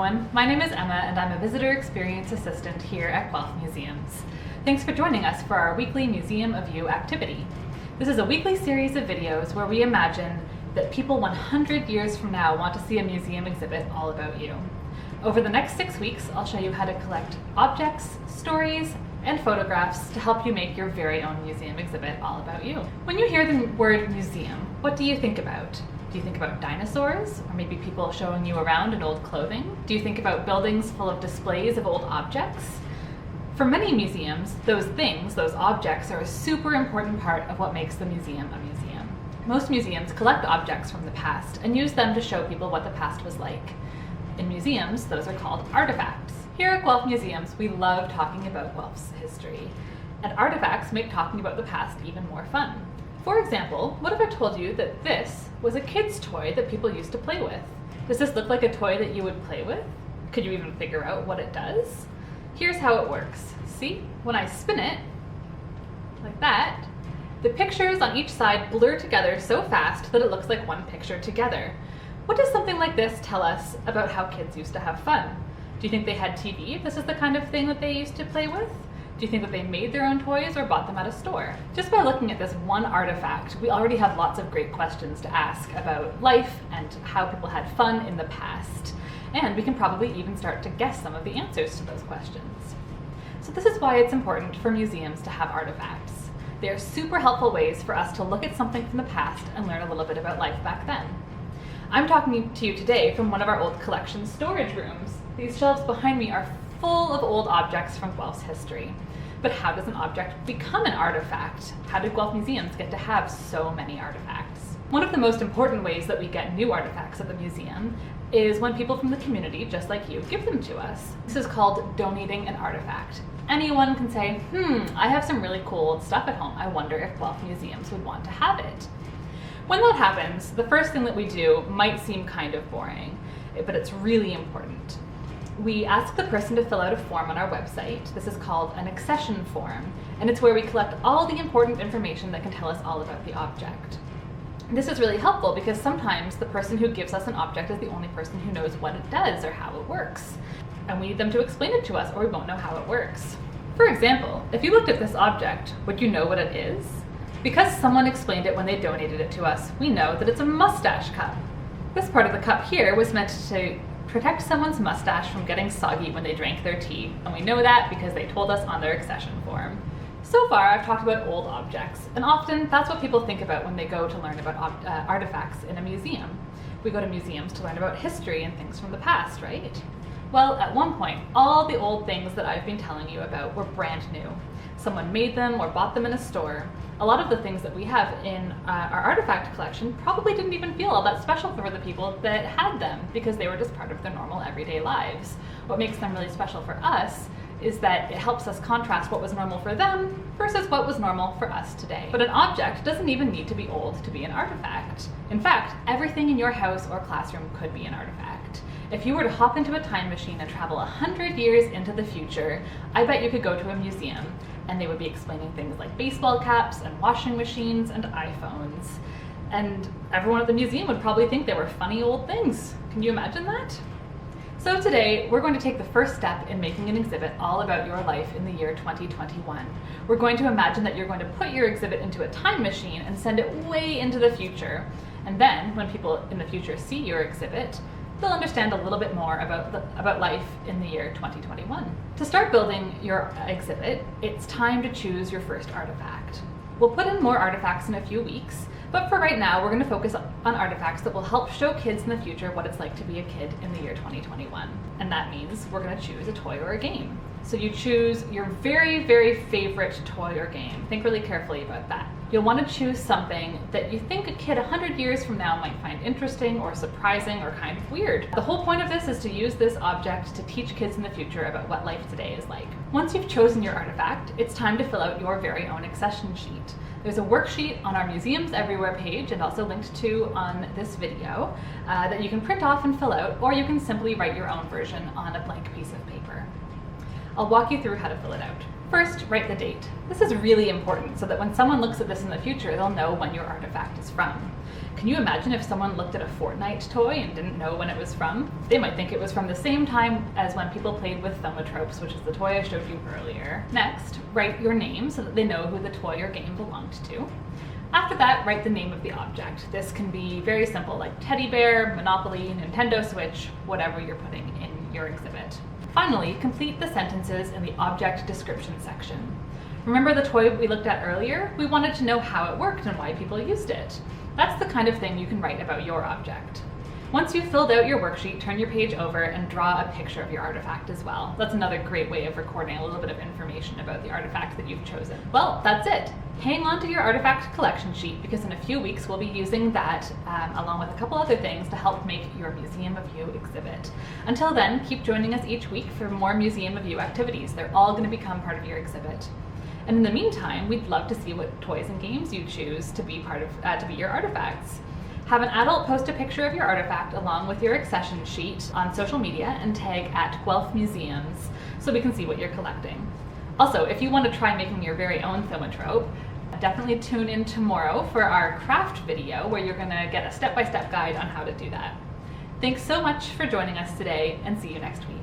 everyone. My name is Emma and I'm a Visitor Experience Assistant here at Guelph Museums. Thanks for joining us for our weekly Museum of You activity. This is a weekly series of videos where we imagine that people 100 years from now want to see a museum exhibit all about you. Over the next 6 weeks, I'll show you how to collect objects, stories, and photographs to help you make your very own museum exhibit all about you. When you hear the word museum, what do you think about? Do you think about dinosaurs, or maybe people showing you around in old clothing? Do you think about buildings full of displays of old objects? For many museums, those things, those objects, are a super important part of what makes the museum a museum. Most museums collect objects from the past and use them to show people what the past was like. In museums, those are called artifacts. Here at Guelph Museums, we love talking about Guelph's history, and artifacts make talking about the past even more fun. For example, what if I told you that this was a kid's toy that people used to play with? Does this look like a toy that you would play with? Could you even figure out what it does? Here's how it works. See, when I spin it, like that, the pictures on each side blur together so fast that it looks like one picture together. What does something like this tell us about how kids used to have fun? Do you think they had TV if this is the kind of thing that they used to play with? Do you think that they made their own toys or bought them at a store? Just by looking at this one artifact, we already have lots of great questions to ask about life and how people had fun in the past. And we can probably even start to guess some of the answers to those questions. So this is why it's important for museums to have artifacts. They are super helpful ways for us to look at something from the past and learn a little bit about life back then. I'm talking to you today from one of our old collection storage rooms. These shelves behind me are full of old objects from Guelph's history. But how does an object become an artifact? How did Guelph Museums get to have so many artifacts? One of the most important ways that we get new artifacts at the museum is when people from the community, just like you, give them to us. This is called donating an artifact. Anyone can say, I have some really cool old stuff at home. I wonder if Guelph Museums would want to have it. When that happens, the first thing that we do might seem kind of boring, but it's really important. We ask the person to fill out a form on our website. This is called an accession form, and it's where we collect all the important information that can tell us all about the object. This is really helpful because sometimes the person who gives us an object is the only person who knows what it does or how it works, and we need them to explain it to us or we won't know how it works. For example, if you looked at this object, would you know what it is? Because someone explained it when they donated it to us, we know that it's a mustache cup. This part of the cup here was meant to protect someone's mustache from getting soggy when they drank their tea, and we know that because they told us on their accession form. So far, I've talked about old objects, and often that's what people think about when they go to learn about artifacts in a museum. We go to museums to learn about history and things from the past, right? Well, at one point, all the old things that I've been telling you about were brand new. Someone made them or bought them in a store. A lot of the things that we have in our artifact collection probably didn't even feel all that special for the people that had them because they were just part of their normal everyday lives. What makes them really special for us is that it helps us contrast what was normal for them versus what was normal for us today. But an object doesn't even need to be old to be an artifact. In fact, everything in your house or classroom could be an artifact. If you were to hop into a time machine and travel 100 years into the future, I bet you could go to a museum and they would be explaining things like baseball caps and washing machines and iPhones. And everyone at the museum would probably think they were funny old things. Can you imagine that? So today, we're going to take the first step in making an exhibit all about your life in the year 2021. We're going to imagine that you're going to put your exhibit into a time machine and send it way into the future. And then, when people in the future see your exhibit, they'll understand a little bit more about life in the year 2021. To start building your exhibit, it's time to choose your first artifact. We'll put in more artifacts in a few weeks, but for right now, we're going to focus on artifacts that will help show kids in the future what it's like to be a kid in the year 2021. And that means we're going to choose a toy or a game. So you choose your very, very favorite toy or game. Think really carefully about that. You'll want to choose something that you think a kid 100 years from now might find interesting or surprising or kind of weird. The whole point of this is to use this object to teach kids in the future about what life today is like. Once you've chosen your artifact, it's time to fill out your very own accession sheet. There's a worksheet on our Museums Everywhere page and also linked to on this video that you can print off and fill out, or you can simply write your own version on a blank piece of paper. I'll walk you through how to fill it out. First, write the date. This is really important so that when someone looks at this in the future, they'll know when your artifact is from. Can you imagine if someone looked at a Fortnite toy and didn't know when it was from? They might think it was from the same time as when people played with thaumatropes, which is the toy I showed you earlier. Next, write your name so that they know who the toy or game belonged to. After that, write the name of the object. This can be very simple, like teddy bear, Monopoly, Nintendo Switch, whatever you're putting in your exhibit. Finally, complete the sentences in the object description section. Remember the toy we looked at earlier? We wanted to know how it worked and why people used it. That's the kind of thing you can write about your object. Once you've filled out your worksheet, turn your page over and draw a picture of your artifact as well. That's another great way of recording a little bit of information about the artifact that you've chosen. Well, that's it. Hang on to your artifact collection sheet because in a few weeks we'll be using that along with a couple other things to help make your Museum of You exhibit. Until then, keep joining us each week for more Museum of You activities. They're all going to become part of your exhibit. And in the meantime, we'd love to see what toys and games you choose to be part of to be your artifacts. Have an adult post a picture of your artifact along with your accession sheet on social media and tag @Guelph Museums so we can see what you're collecting. Also, if you want to try making your very own thaumatrope, definitely tune in tomorrow for our craft video where you're going to get a step-by-step guide on how to do that. Thanks so much for joining us today and see you next week.